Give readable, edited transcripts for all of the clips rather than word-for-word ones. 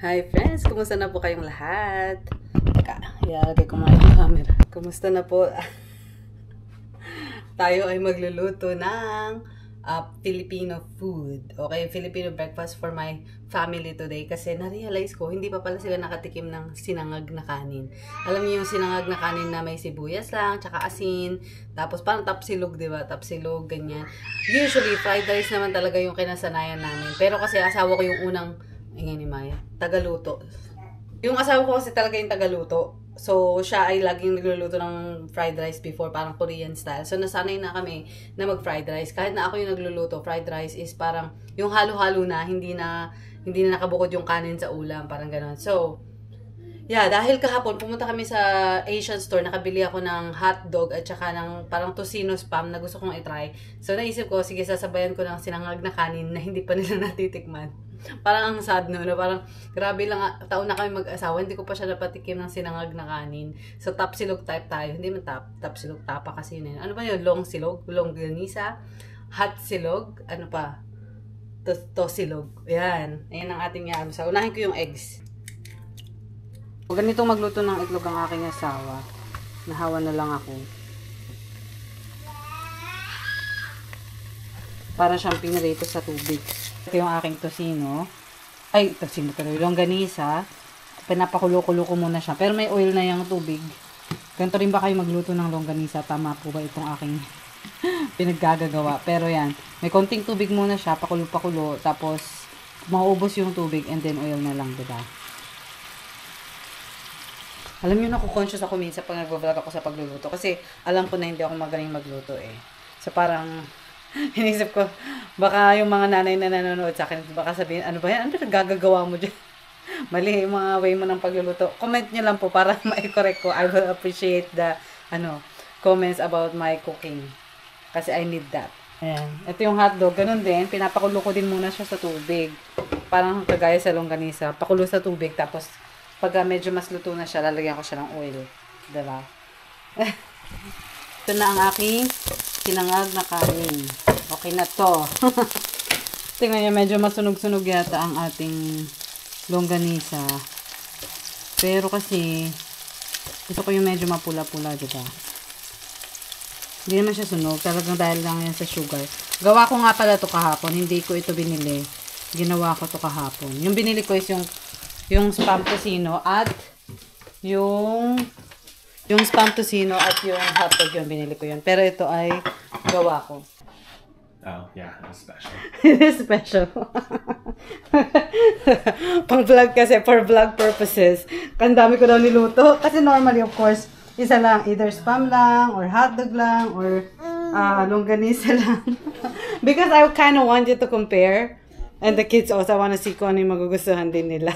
Hi friends! Kumusta na po kayong lahat? Teka, ilalagay ko muna yung camera. Kumusta na po? Tayo ay magluluto ng Filipino food. Okay, Filipino breakfast for my family today. Kasi na-realize ko, hindi pa pala sila nakatikim ng sinangag na kanin. Alam niyo yung sinangag na kanin na may sibuyas lang, tsaka asin, tapos parang tapsilog, diba? Tapsilog, ganyan. Usually, fried rice naman talaga yung kinasanayan namin. Pero kasi asawa ko yung unang ingay ni Maya, tagaluto. Yung asawa ko kasi talaga yung tagaluto. So, siya ay laging nagluluto ng fried rice before, parang Korean style. So, nasanay na kami na mag-fried rice. Kahit na ako yung nagluluto, fried rice is parang yung halo-halo na, hindi na nakabukod yung kanin sa ulam, parang gano'n. So, yeah, dahil kahapon, pumunta kami sa Asian store, nakabili ako ng hotdog at saka ng parang tocino spam na gusto kong i-try. So, naisip ko, sige, sasabayan ko ng sinangag na kanin na hindi pa nila natitikman. Parang ang sad no, parang grabe lang, taon na kami mag-asawa, hindi ko pa siya napatikim ng sinangag na kanin. So, tapsilog type tayo. Hindi man tapsilog tapa kasi yun. Ano ba yun? Long silog? Longganisa? Hot silog? Ano pa? Tosilog. Ayan. Ayan ang ating yan. So, unahin ko yung eggs. Ganitong magluto ng itlog ang aking asawa. Nahawa na lang ako. Para siyang pinirito sa tubig. Ito yung aking tocino. Ay, tocino tuloy. Longganisa. Pinapakulo-kulo ko muna siya. Pero may oil na yung tubig. Ganito rin ba kayo magluto ng longganisa? Tama po ba itong aking pinaggagawa? Pero yan. May konting tubig muna siya. Pakulo-pakulo. Tapos, maubos yung tubig and then oil na lang, diba? Alam niyo, naku-conscious ako minsan pag nag-vlog ako sa pagluluto. Kasi alam ko na hindi ako magaling magluto eh. So parang, inisip ko, baka yung mga nanay na nanonood sa akin, baka sabihin, ano ba yan? Ano ba gagagawa mo dyan? Mali yung mga way mo ng pagluluto. Comment niyo lang po para ma-correct ko. I will appreciate the comments about my cooking. Kasi I need that. Ayan. Ito yung hotdog. Ganun din. Pinapakulo ko din muna siya sa tubig. Parang kagaya sa longganisa. Pakulo sa tubig. Tapos, pag medyo mas luto na siya, lalagyan ko siya ng oil. Diba? Ito na ang aking sinangag na kanin. Okay na to. Tingnan niyo, medyo masunog-sunog yata ang ating longganisa. Pero kasi, gusto ko yung medyo mapula-pula, diba? Hindi naman siya sunog. Talagang dahil lang yan sa sugar. Gawa ko nga pala to kahapon. Hindi ko ito binili. Ginawa ko to kahapon. Yung binili ko is yung spam tocino at yung spam tocino at yung hotdog yung binili ko yun. Pero ito ay gawa ko. Oh, yeah, it's special. It is special. Pang vlog kasi, for vlog purposes. Ang dami ko daw niluto. Kasi normally, of course, isa lang. Either spam lang, or hotdog lang, or longganisa lang. Because I kind of want you to compare. And the kids also want to see kung ano yung magugustuhan din nila.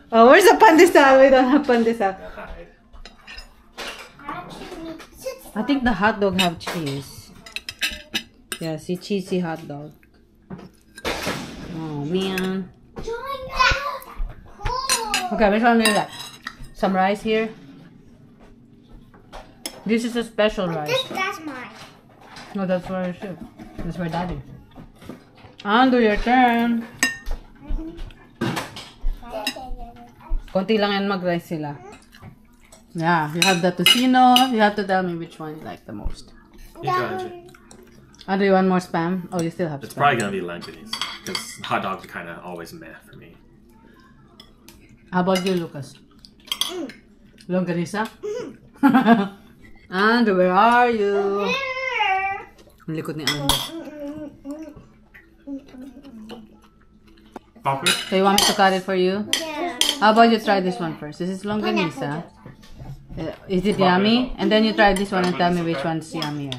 Oh, where's the pandesal? We don't have pandesal. I think the hot dog have cheese. Yeah, see, cheesy hot dog. Oh man. Okay, which one do you like? Some rice here. This is a special rice. That's mine. No, that's for you. That's for Daddy. Andrew, your turn. Konti lang yan mag-rice sila. Yeah, you have the tocino. You have to tell me which one you like the most. You got it. Do you want more spam? Oh, you still have It's spam. probably gonna be Longganisa because hot dogs are kind of always meh for me. How about you, Lucas? Longganisa? Andrew, where are you? Ang likod ni Andrew. Popper? So you want me to cut it for you? Yeah. How about you try this one first? This is longganisa. Is it yummy? And then you try this one and tell me which one's yummier.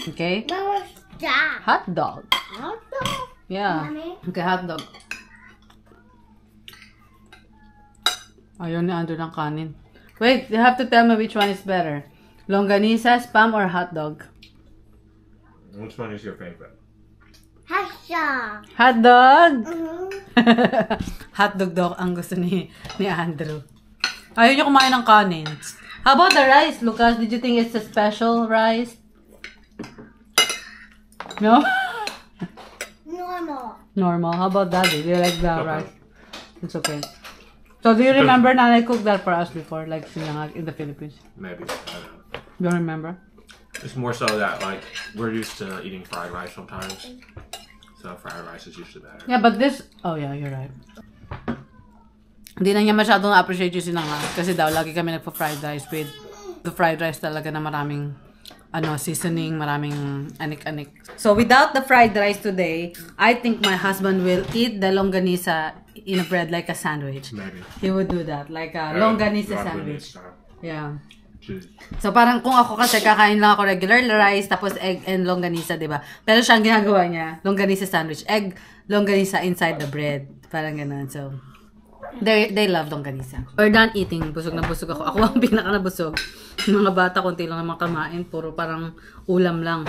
Okay? What was that? Hot dog. Hot dog? Yeah. Mommy? Okay, hot dog. Ayaw ni Andrew ng kanin. Wait, you have to tell me which one is better. Longganisa, spam, or hot dog? Which one is your favorite? Hot dog. Hot dog? Mm-hmm. Hot dog daw ang gusto ni Andrew. Ayaw niya kumain ng kanin. How about the rice, Lucas? Did you think it's a special rice? No? Normal. Normal. How about Daddy? Do you like the rice? It's okay. So, do you remember Nanay cooked that for us before, like sinangag in the Philippines? Maybe. I don't know. You don't remember? It's more so that like we're used to eating fried rice sometimes, so fried rice is usually better. Yeah, but this... Oh, yeah, you're right. Hindi na niya masyadong appreciate yung sinangag. Kasi daw, lagi kami nagpa-fried rice with the fried rice talaga na maraming seasoning, maraming anik-anik. So, without the fried rice today, I think my husband will eat the longganisa in a bread like a sandwich. Maybe. He would do that, like a longganisa sandwich. Style. Yeah. Cheese. So, parang kung ako kasi kakain lang ako regular rice, tapos egg and longganisa, diba? Pero siya ang ginagawa niya, longganisa sandwich, egg, longganisa inside the bread. Parang ganun. So, they love longganisa. We're done eating. Busog na busog ako. Ako ang pinaka nabusog. Yung mga bata, konti lang naman kamain. Puro parang ulam lang.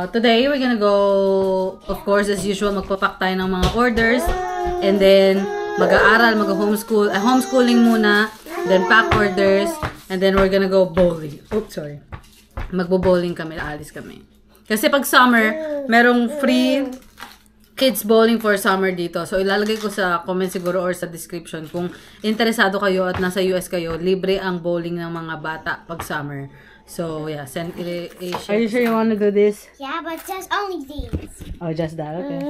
Today, we're gonna go, of course, as usual, magpapak tayo ng mga orders. And then, mag-aaral, mag-homeschool. Homeschooling muna. Then, pack orders. And then, we're gonna go bowling. Oops, sorry. Magbo-bowling kami. Alis kami. Kasi pag summer, merong free kids bowling for summer dito. So, ilalagay ko sa comment siguro or sa description kung interesado kayo at nasa US kayo, libre ang bowling ng mga bata pag summer. So, yeah. Are you sure you want to do this? Yeah, but just only these. Oh, just that? Okay.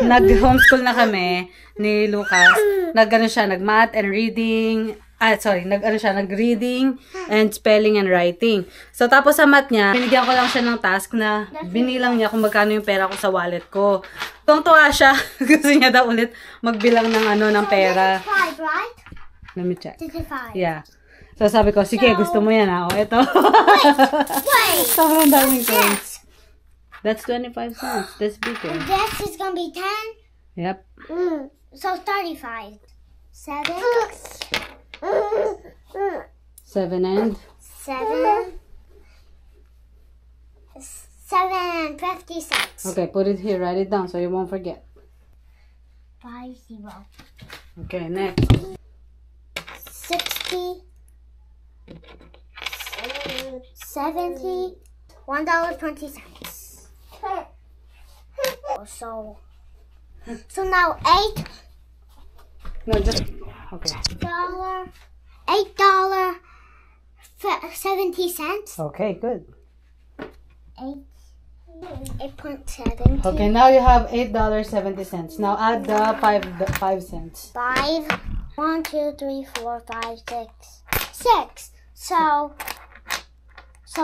Nag-homeschool na kami ni Lucas. Nag-math and reading. Nag-reading and spelling and writing. So, tapos sa math niya, binigyan ko lang siya ng task na binilang niya kung magkano yung pera ko sa wallet ko. Tuwang-tuwa siya. Gusto niya daw ulit magbilang ng pera. Five, right? Let me check. This is five. Yeah. So, sabi ko, sige, gusto mo yan ha. O, ito. Wait. Sobrang daming coins. That's 25 cents. That's bigger. And this is gonna be 10. Yep. So 35. 7. 7 and? 7. 7 and 50 cents. Okay, put it here. Write it down so you won't forget. 50. Okay, next. 60. 70. $1.20. So now $8. No, just okay. $8.70. Okay, good. 8.70. Okay, now you have $8.70. Now add the 5 cents. 5. 1, 2, 3, 4, 5, 6. 6. So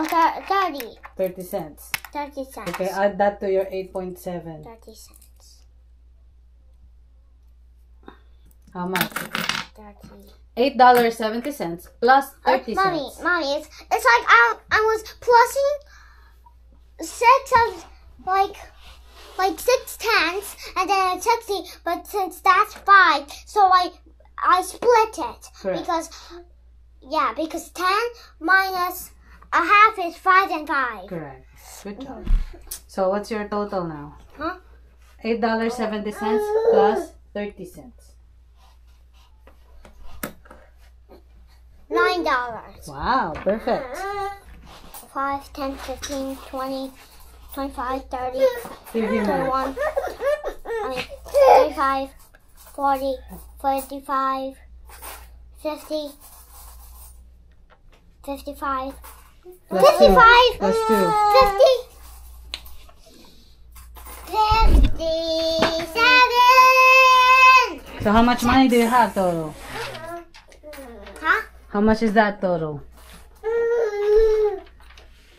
30. 30 cents. 30 cents. Okay, add that to your 8.7. 30 cents. How much? 30. $8.70 plus 30 cents. Mommy, it's like I was plussing 6 of like 6 tenths and then 60, but since that's 5, so I split it. Correct. because 10 minus a half is 5 and 5. Correct. Good job. So what's your total now? Huh? $8.70 plus 30 cents. $9. Wow, perfect. 5, 10, 15, 20, 25, 30, Give him that. 35, 40, 45, 50, 55, Plus 55, 2. Plus 2. 57. So how much money do you have total? Huh? How much is that total?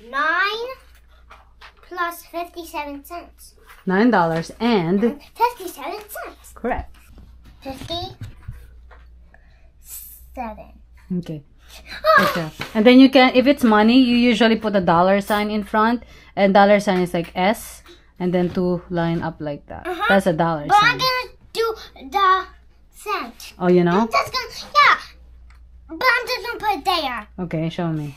9 plus 57 cents. $9 and 57 cents. correct. 57. Okay. Good job. And then you can, if it's money, you usually put a dollar sign in front, and dollar sign is like S, and then 2 line up like that. That's a dollar But I'm sign. gonna do the cent. Oh, you know? I'm just gonna, yeah. But I'm just gonna put it there. Okay, show me.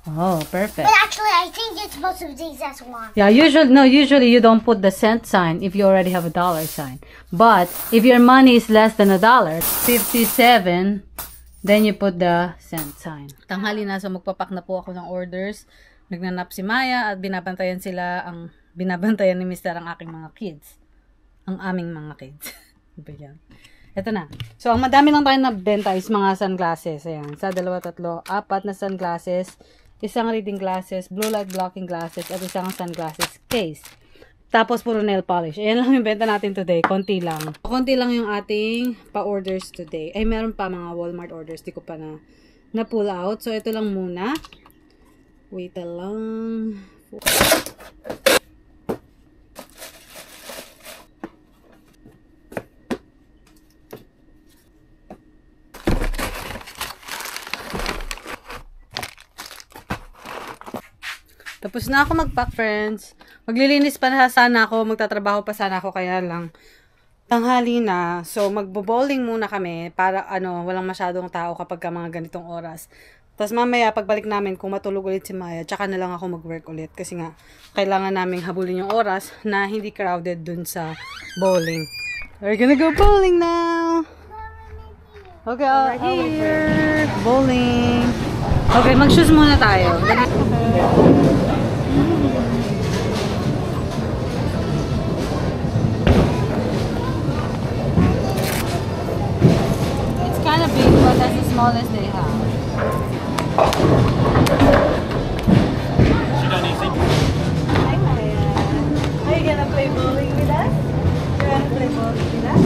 Oh, perfect. But actually, I think it's supposed to be as one. Yeah, usually you don't put the cent sign if you already have a dollar sign. But if your money is less than $1, 57, then you put the cent sign. Tanghali na, so magpapak na po ako ng orders. Nagnanap si Maya at binabantayan sila ang binabantayan ni Mr. ang aking mga kids. Ang aming mga kids. Diba yan? Ito na. So, ang madami lang tayo nabenta is mga sunglasses. Ayan. Sa 2, 3, 4 na sunglasses. Isang reading glasses, blue light blocking glasses, at isang sunglasses case. Tapos, puro nail polish. Ayan lang yung benta natin today. Konti lang. Konti lang yung ating pa-orders today. Ay, meron pa mga Walmart orders. Di ko pa na pull out. So, ito lang muna. Wait lang. Tapos na ako mag-pack, friends. Maglilinis pa na sana ako. Magtatrabaho pa sana ako. Kaya lang, tanghali na. So, magbo-bowling muna kami para walang masyadong tao kapag ka mga ganitong oras. Tapos mamaya, pagbalik namin, kung matulog ulit si Maya, tsaka na lang ako mag-work ulit. Kasi nga, kailangan naming habulin yung oras na hindi crowded dun sa bowling. We're gonna go bowling now! Okay, here! Bowling! Okay, mag-shoes muna tayo. It's kind of big, but that's the smallest they have. She done anything? Hi, Maya. Are you gonna play bowling with us? You wanna play bowling with us?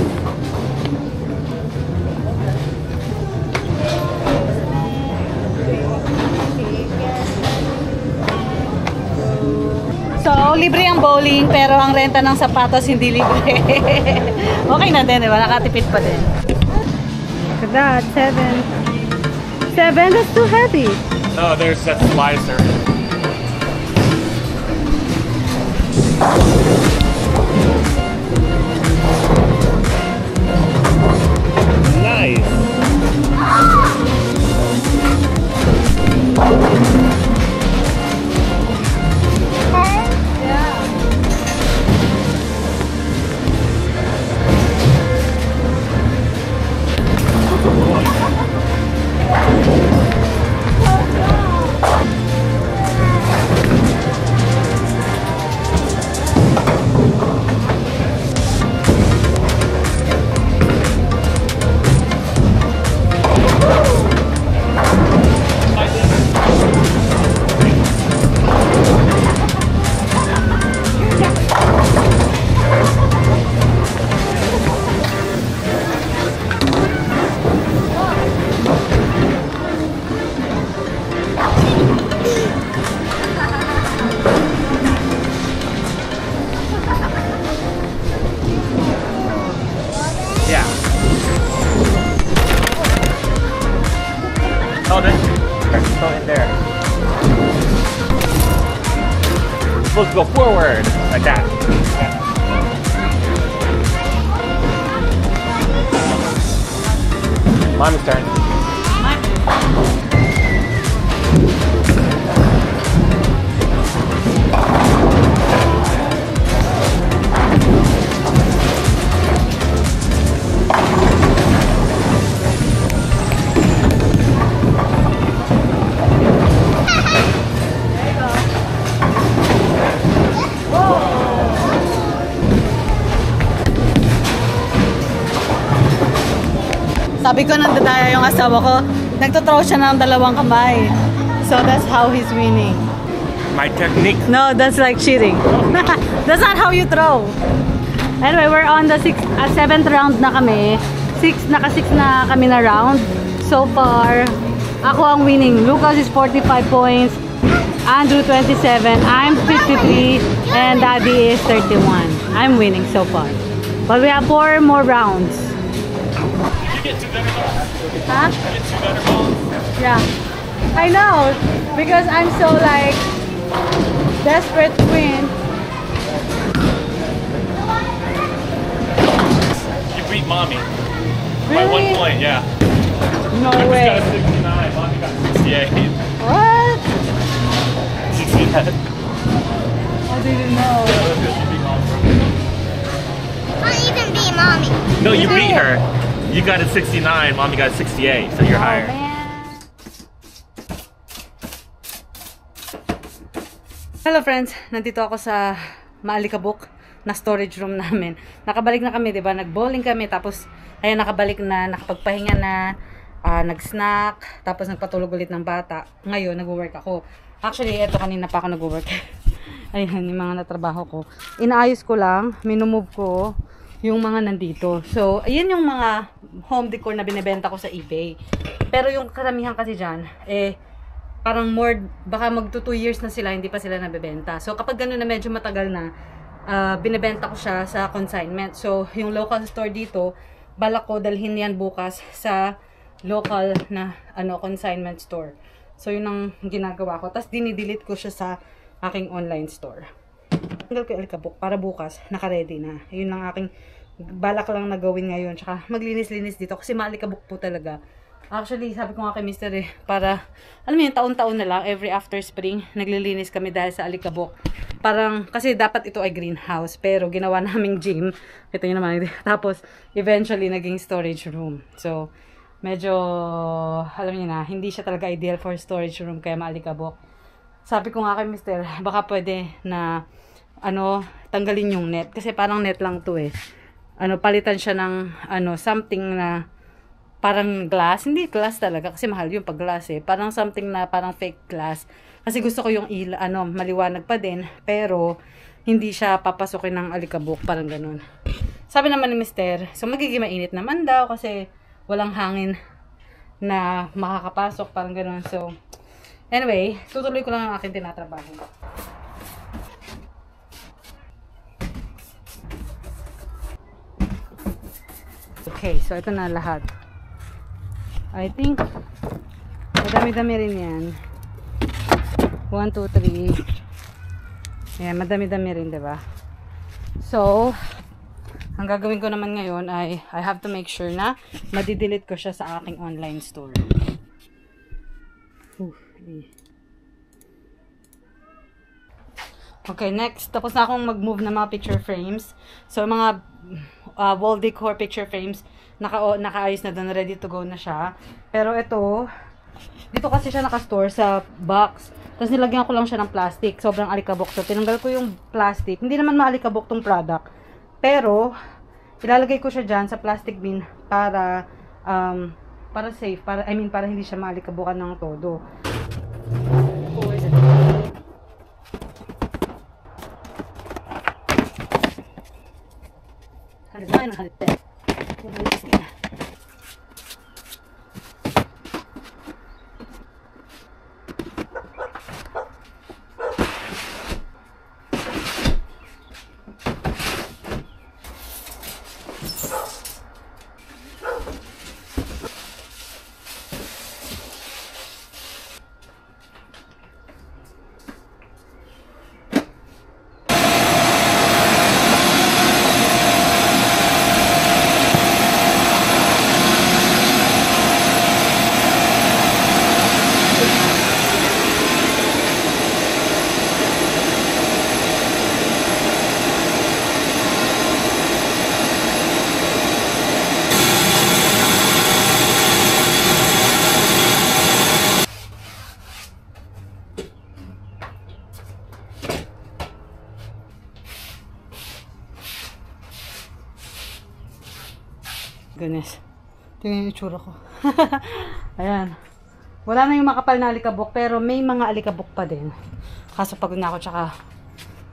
So, libre ang bowling, pero ang renta ng sapatos hindi libre. Okay na din, diba? Nakatipid pa din. Look at that, 7. 7? That's too heavy. No, there's that slicer. Nice. Throw it there. You're supposed to go forward like that. Yeah. Mommy's turn. Sabi ko nandadaya yung asawa ko, nagtothrow siya ng 2 kamay. So that's how he's winning. My technique. No, that's like cheating. That's not how you throw. Anyway, we're on the 7th round na kami. Naka-6 na kami na round. So far, ako ang winning. Lucas is 45 points. Andrew 27. I'm 53. And Daddy is 31. I'm winning so far. But we have 4 more rounds. Did you get 2 better balls? Huh? Did you get 2 better balls? Yeah. I know. Because I'm so like desperate to win. You beat Mommy. Really? By 1 point, yeah. No Lucas way. got 69, Mommy got 68. What? Did you see that? I didn't know. Yeah, Lucas, you beat Mommy. I even beat Mommy. No, you You beat did. her. You got a 69, Mommy got 68, so you're higher. Man. Hello friends, nandito ako sa maalikabok na storage room namin. Nakabalik na kami, 'di ba? Nag-bowling kami, tapos ayan, nakabalik na, nakapagpahinga na, nag-snack, tapos nagpatulog ulit ng bata. Ngayon, nag-work ako. Actually, eto kanina pa ako nag-work. Ayun, yung mga natrabaho ko. Inaayos ko lang, minumove ko yung mga nandito. So, ayan yung mga home decor na binibenta ko sa eBay. Pero yung karamihan kasi dyan, parang baka magto 2 years na sila, hindi pa sila nabibenta. So, kapag gano'n na medyo matagal na, binibenta ko siya sa consignment. So, yung local store dito, balak ko dalhin yan bukas sa local na consignment store. So, yun ang ginagawa ko. Tapos, dinidelete ko siya sa aking online store. Tanggal ko yung alikabok para bukas, naka-ready na. Yun ang aking balak lang na gawin ngayon. Tsaka, maglinis-linis dito kasi maalikabok po talaga. Actually, sabi ko nga kay Mr. para, alam mo yun, taon-taon na lang, every after spring, naglilinis kami dahil sa alikabok. Parang, kasi dapat ito ay greenhouse, pero ginawa naming gym. Ito yun naman. Tapos, eventually, naging storage room. So, medyo, alam niyo na, hindi siya talaga ideal for storage room, kaya maalikabok. Sabi ko nga kay Mr. baka pwede na, tanggalin yung net. Kasi parang net lang to palitan siya ng, something na, parang glass. Hindi glass talaga, kasi mahal yung pag glass Parang something na, parang fake glass. Kasi gusto ko yung maliwanag pa din, pero, hindi siya papasukin ng alikabok, parang ganun. Sabi naman ni Mr. so magiging mainit naman daw, kasi, walang hangin na makakapasok, parang ganun. So, anyway, tutuloy ko lang ang aking tinatrabaho. Okay, so ito na lahat. I think, madami-dami rin yan. 1, 2, 3. Ayan, madami-dami rin, diba? So, ang gagawin ko naman ngayon ay I have to make sure na madidelete ko siya sa aking online store. Okay, next. Tapos na akong mag-move ng mga picture frames. So, mga wall decor picture frames, nakaayos na doon, ready to go na siya. Pero ito, dito kasi siya nakastore sa box. Tapos nilagyan ko lang siya ng plastic. Sobrang alikabok. So, tinanggal ko yung plastic. Hindi naman maalikabok tong product. Pero, ilalagay ko siya dyan sa plastic bin para safe. Para hindi siya maalikabukan ng todo. Goodness. Tingnan yung itsura ko. Ayan. Wala na yung makapal na alikabok, pero may mga alikabok pa din. Kaso pagod na ako, tsaka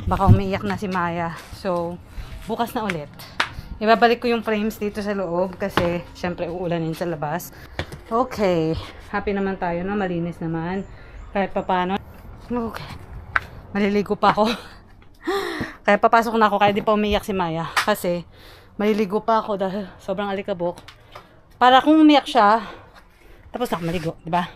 baka umiiyak na si Maya. So, bukas na ulit. Ibabalik ko yung frames dito sa loob kasi syempre uulanin sa labas. Okay. Happy naman tayo na malinis naman. Kahit papano. Okay. Maliligo pa ako. Kaya papasok na ako, kaya di pa umiiyak si Maya. Kasi maliligo pa ako dahil sobrang alikabok. Para kung umiyak siya, tapos ako maligo, diba?